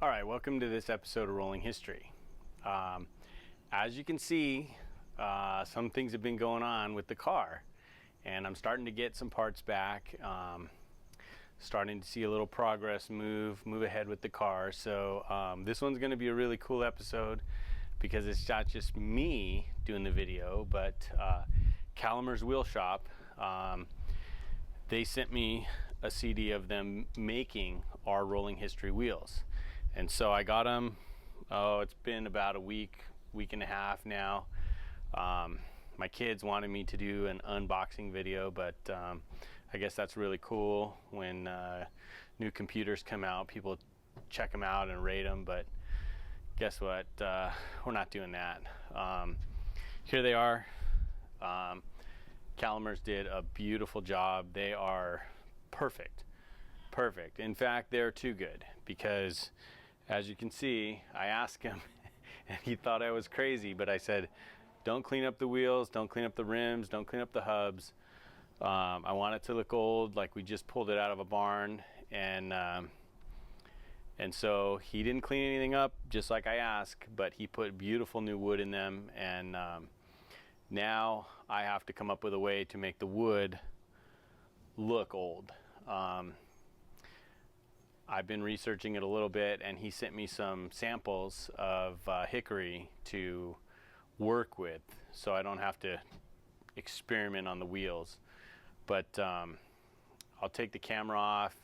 All right, welcome to this episode of Rolling History. As you can see, some things have been going on with the car, and I'm starting to get some parts back, starting to see a little progress move ahead with the car. So this one's going to be a really cool episode because it's not just me doing the video, but Calimers Wheel Shop, they sent me a CD of them making our Rolling History wheels. And so I got them, it's been about a week and a half now. My kids wanted me to do an unboxing video, but I guess that's really cool when new computers come out. People check them out and rate them, but guess what? We're not doing that. Here they are. Calimers did a beautiful job. They are perfect. In fact, they're too good because, as you can see, I asked him and he thought I was crazy, but I said, don't clean up the wheels, don't clean up the rims, don't clean up the hubs. I want it to look old, like we just pulled it out of a barn. And so he didn't clean anything up, just like I asked, but he put beautiful new wood in them. And now I have to come up with a way to make the wood look old. I've been researching it a little bit, and he sent me some samples of hickory to work with, so I don't have to experiment on the wheels. But I'll take the camera off,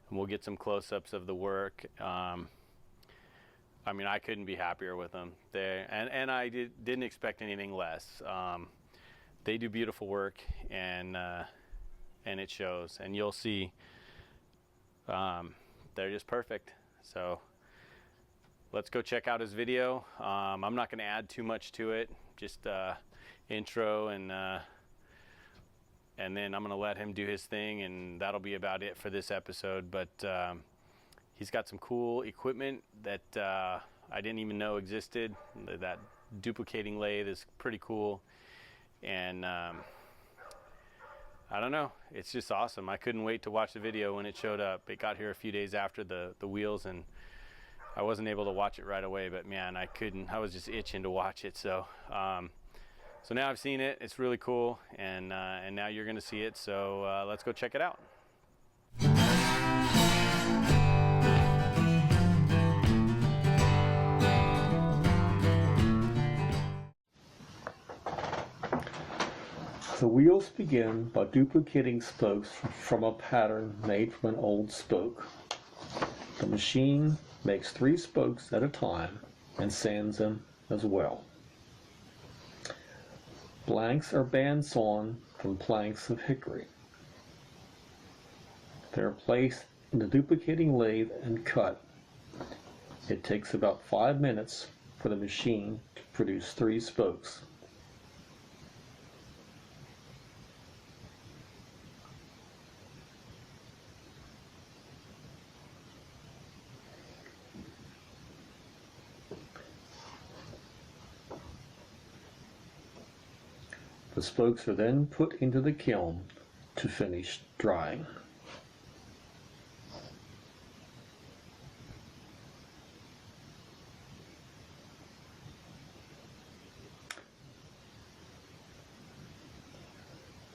and we'll get some close-ups of the work. I mean, I couldn't be happier with them. And I didn't expect anything less. They do beautiful work, and it shows. And you'll see. They're just perfect. So let's go check out his video. I'm not going to add too much to it, just intro, and then I'm going to let him do his thing, and that'll be about it for this episode. But he's got some cool equipment that I didn't even know existed. That duplicating lathe is pretty cool, and I don't know, it's just awesome. I couldn't wait to watch the video when it showed up. It got here a few days after the wheels, and I wasn't able to watch it right away, but man, I couldn't. I was just itching to watch it. So so now I've seen it. It's really cool, and now you're gonna see it. So let's go check it out. The wheels begin by duplicating spokes from a pattern made from an old spoke. The machine makes 3 spokes at a time and sands them as well. Blanks are bandsawn from planks of hickory. They are placed in the duplicating lathe and cut. It takes about 5 minutes for the machine to produce 3 spokes. The spokes are then put into the kiln to finish drying.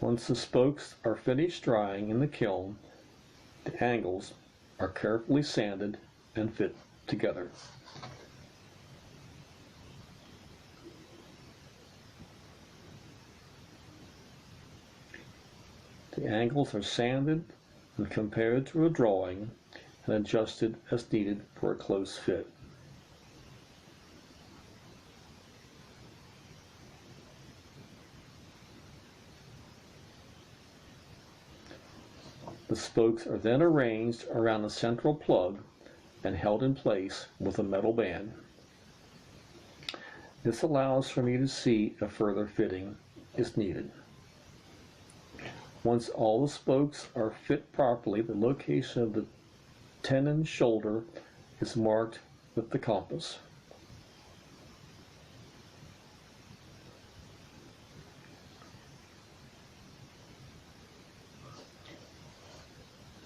Once the spokes are finished drying in the kiln, the angles are carefully sanded and fit together. The angles are sanded and compared to a drawing and adjusted as needed for a close fit. The spokes are then arranged around a central plug and held in place with a metal band. This allows for me to see if further fitting is needed. Once all the spokes are fit properly, the location of the tenon shoulder is marked with the compass.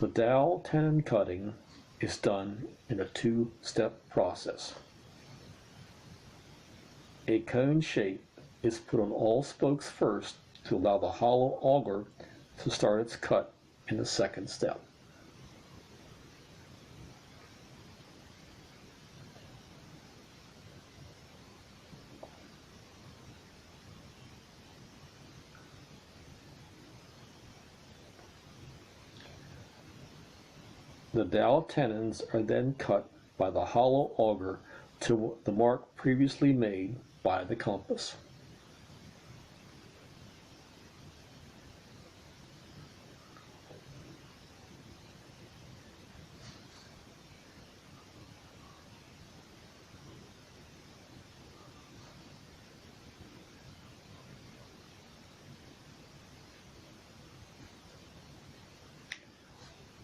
The dowel tenon cutting is done in a two-step process. A cone shape is put on all spokes first to allow the hollow auger to start its cut in the second step. The dowel tenons are then cut by the hollow auger to the mark previously made by the compass.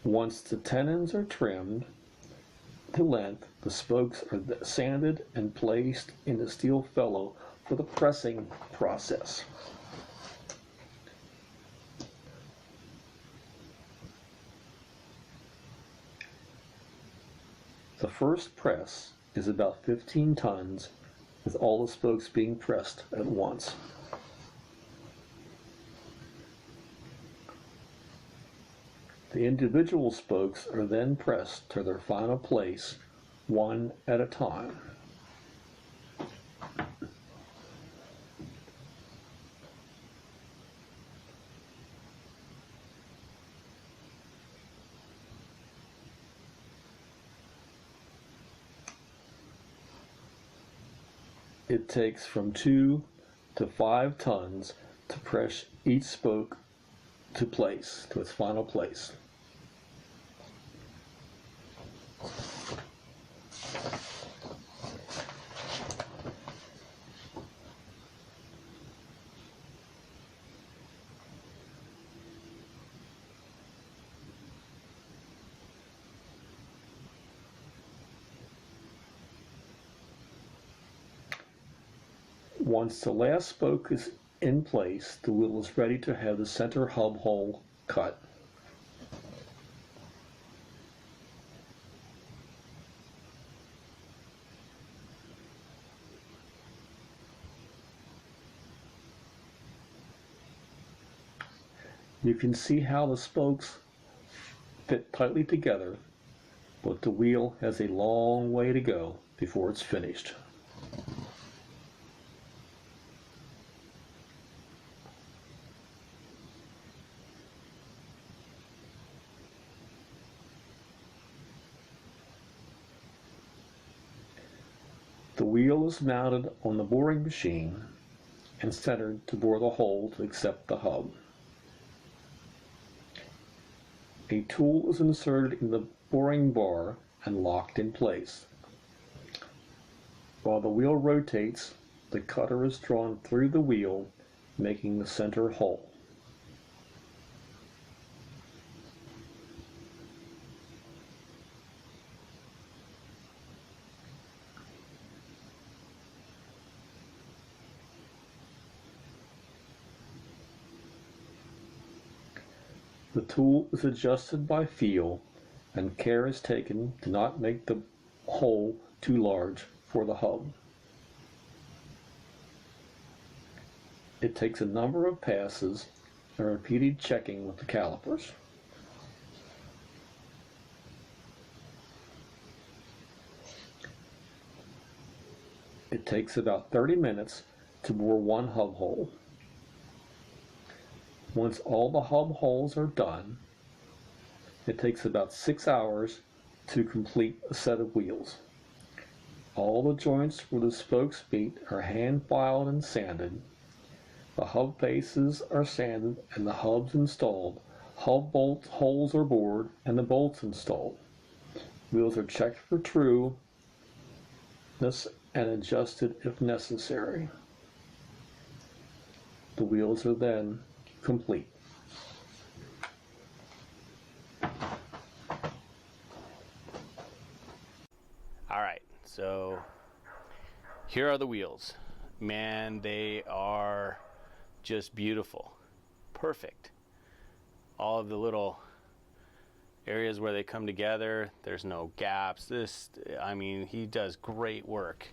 Once the tenons are trimmed to length, the spokes are sanded and placed in the steel felloe for the pressing process. The first press is about 15 tons, with all the spokes being pressed at once. The individual spokes are then pressed to their final place, one at a time. It takes from 2 to 5 tons to press each spoke to its final place. Once the last spoke is in place, the wheel is ready to have the center hub hole cut. You can see how the spokes fit tightly together, but the wheel has a long way to go before it's finished. The wheel is mounted on the boring machine and centered to bore the hole to accept the hub. A tool is inserted in the boring bar and locked in place. While the wheel rotates, the cutter is drawn through the wheel, making the center hole. The tool is adjusted by feel, and care is taken to not make the hole too large for the hub. It takes a number of passes and repeated checking with the calipers. It takes about 30 minutes to bore one hub hole. Once all the hub holes are done, it takes about 6 hours to complete a set of wheels. All the joints where the spokes meet are hand filed and sanded. The hub bases are sanded and the hubs installed. Hub bolt holes are bored and the bolts installed. Wheels are checked for trueness and adjusted if necessary. The wheels are then complete. All right, so here are the wheels. Man, they are just beautiful. Perfect. All of the little areas where they come together, there's no gaps. This, I mean, he does great work.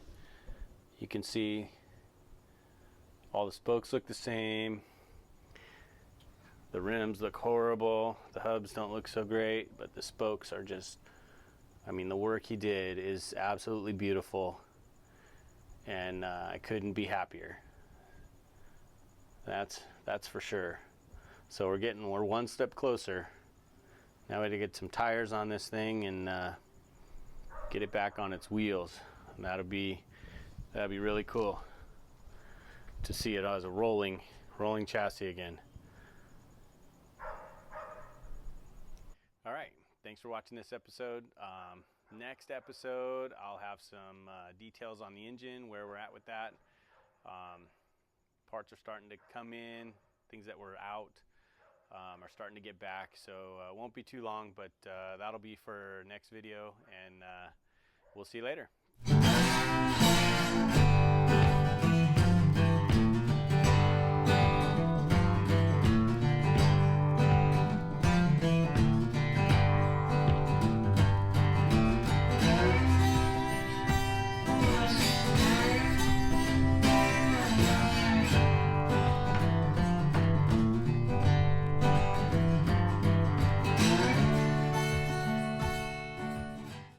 You can see all the spokes look the same. The rims look horrible. The hubs don't look so great, but the spokes are just, I mean, the work he did is absolutely beautiful, and I couldn't be happier. That's for sure. So we're one step closer. Now we have to get some tires on this thing and get it back on its wheels. And that'd be really cool to see it as a rolling chassis again. All right, thanks for watching this episode. Next episode, I'll have some details on the engine, where we're at with that. Parts are starting to come in. Things that were out are starting to get back, so it won't be too long, but that'll be for next video, and we'll see you later.